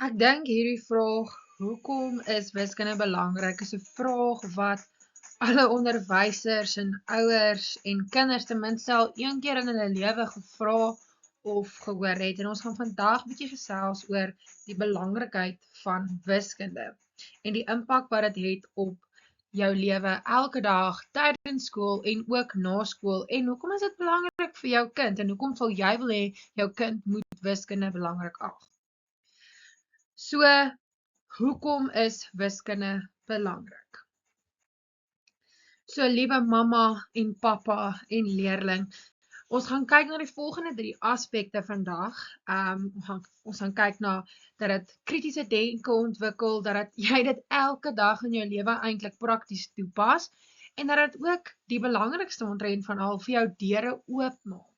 Ek dink hierdie vraag, hoekom is wiskunde belangrik, is 'n vraag wat alle onderwysers en ouers en kinders ten minste al een keer in hulle lewe gevra of gehoor het. En ons gaan vandag 'n bietjie gesels oor die belangrikheid van wiskunde en die impak wat dit het op jou lewe elke dag tydens skool en ook na skool. En hoekom is dit belangrik vir jou kind en hoekom sal jy wil hê jou kind moet wiskunde belangrik ag? So, hoekom is wiskunde belangrik? So, liewe mamma en pappa en leerling, ons gaan kyk na die volgende 3 aspekte vandag. Ons gaan kyk na dat dit kritiese denke ontwikkel, dat jy dit elke dag in jou lewe eintlik prakties toepas en dat dit ook die belangrikste omtrent van al vir jou deure oopmaak.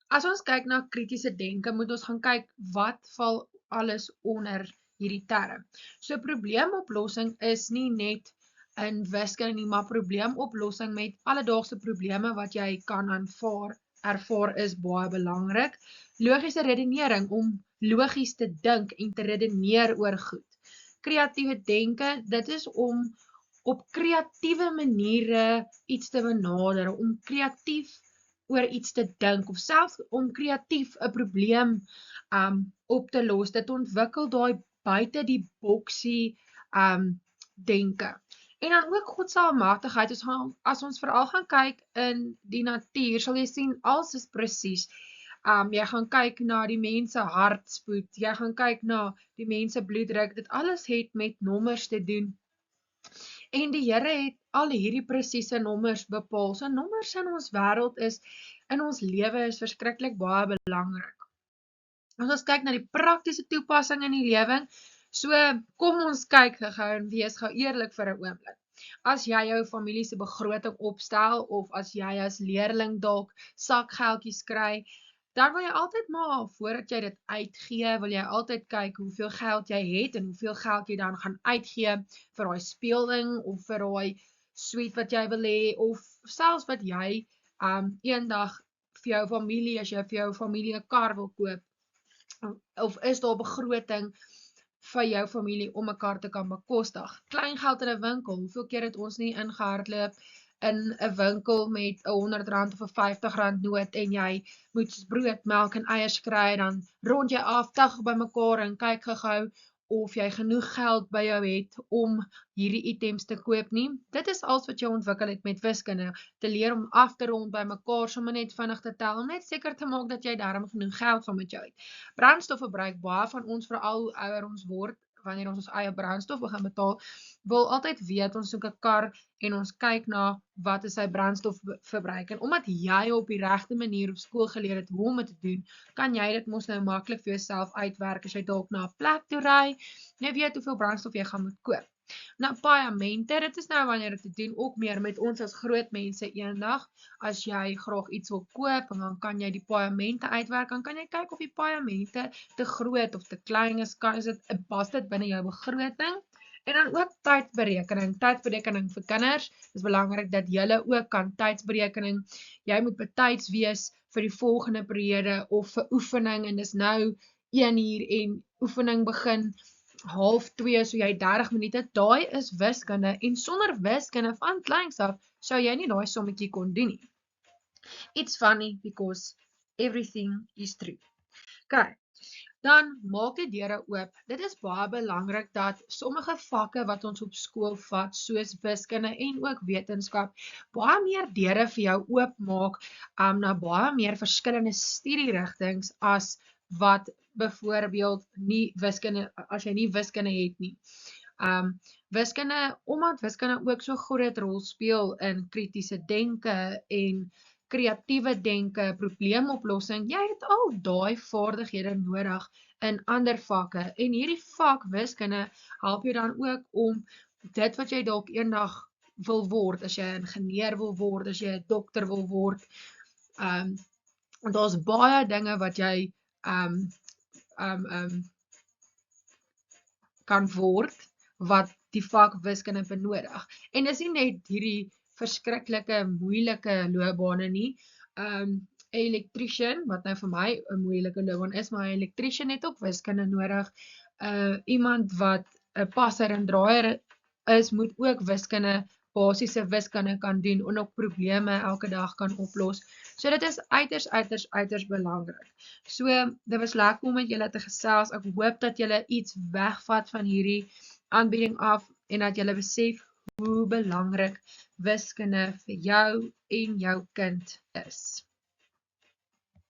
As ons kyk na kritiese denke, moet ons gaan kyk wat val alles onder hierdie term. So probleemoplossing is nie net in wiskunde nie, maar probleemoplossing met alledaagse probleme wat jy kan ervaar is baie belangrik. Logiese redenering, om logies te dink en te redeneer oor goed. Kreatiewe denke, dit is om op kreatiewe maniere iets te benader, om kreatief oor iets te dink, of selfs om kreatief 'n probleem op te los. Dit ontwikkel daai buite die boksie denke. En dan ook God se almagtigheid. As ons veral gaan kyk in die natuur, sal jy sien alles is presies. Jy gaan kyk na die mense hartspoed, jy gaan kyk na die mense bloeddruk, dit alles het met nommers te doen. En die Here het al hierdie presiese nommers bepaal. So nommers in ons wêreld in ons lewe is verskriklik baie belangrik. As ons kyk na die praktiese toepassing in die lewing, so kom ons kyk gou en wees gou eerlik vir 'n oomblik. As jy jou familie se begroting opstel of as jy as leerling dalk sakgeldjies kry, dan wil jy altyd maar, voordat jy dit uitgee, wil jy altyd kyk hoeveel geld jy het en hoeveel geld jy dan gaan uitgee vir daai speelding of vir daai sweet wat jy wil hê, of selfs wat jy eendag vir jou familie, as jy vir jou familie 'n kar wil koop, of is daar begroting vir jou familie om 'n kar te kan bekostig. Kleingeld in 'n winkel, hoeveel keer het ons nie ingehardloop in 'n winkel met 'n R100 of 'n R50 noot en jy moet brood, melk en eiers kry, dan rond jy af, tig bymekaar en kyk gou of jy genoeg geld by jou het om hierdie items te koop nie. Dit is alles wat jy ontwikkel het met wiskunde, te leer om af te rond bymekaar, sommer net vinnig te tel, om net seker te maak dat jy darm genoeg geld saam met jou het. Brandstofverbruik, baie van ons, veral hoe ouer ons word, wanneer ons eie brandstof begin betaal, wil altyd weet, ons soek 'n kar en ons kyk na wat is sy brandstofverbruik. En omdat jy op die regte manier op skool geleer het hoe om dit te doen, kan jy dit mos nou maklik vir jouself uitwerk as jy dalk na 'n plek toe ry, jy weet hoeveel brandstof jy gaan moet koop. Nou, paemente, dit is nou wanneer dit te doen ook meer met ons as groot mense eendag. As jy graag iets wil koop, en dan kan jy die paemente uitwerk, dan kan jy kyk of die paemente te groot of te klein is, pas dit binne jou begroting. En dan ook tydsberekening vir kinders. Dit is belangrik dat julle ook kan tydsberekening. Jy moet betyds wees vir die volgende periode of vir oefening, en dis nou 1 uur en oefening begin 1:30, so jy 30 minute. Daai is wiskunde, en sonder wiskunde van kleins af sou jy nie daai sommetjie kon doen nie. It's funny because everything is true. Okay. Dan maak die deure oop. Dit is baie belangrik dat sommige vakke wat ons op skool vat, soos wiskunde en ook wetenskap, baie meer deure vir jou oopmaak na baie meer verskillende studierigtings as wat byvoorbeeld nie wiskunde, as jy nie wiskunde het nie. Omdat wiskunde ook so groot rol speel in kritiese denke en kreatiewe denke, probleemoplossing, jy het al daai vaardighede nodig in ander vakke, en hierdie vak wiskunde help jou dan ook om dit wat jy dalk eendag wil word, as jy 'n ingenieur wil word, as jy 'n dokter wil word, daar's baie dinge wat jy kan word, wat die vak wiskunde benodig. En dis nie net hierdie verskriklike moeilike loopbane nie, electrician, wat nou vir my 'n moeilike loopbaan is, maar 'n electrician het ook wiskunde nodig. Iemand wat 'n passer en draaier is, moet ook wiskunde, basiese wiskunde kan doen en ook probleme elke dag kan oplos. So dit is uiters belangrik. So dit was lekker om met julle te gesels. Ek hoop dat julle iets wegvat van hierdie aanbieding af en dat julle besef hoe belangrik wiskunde vir jou en jou kind is.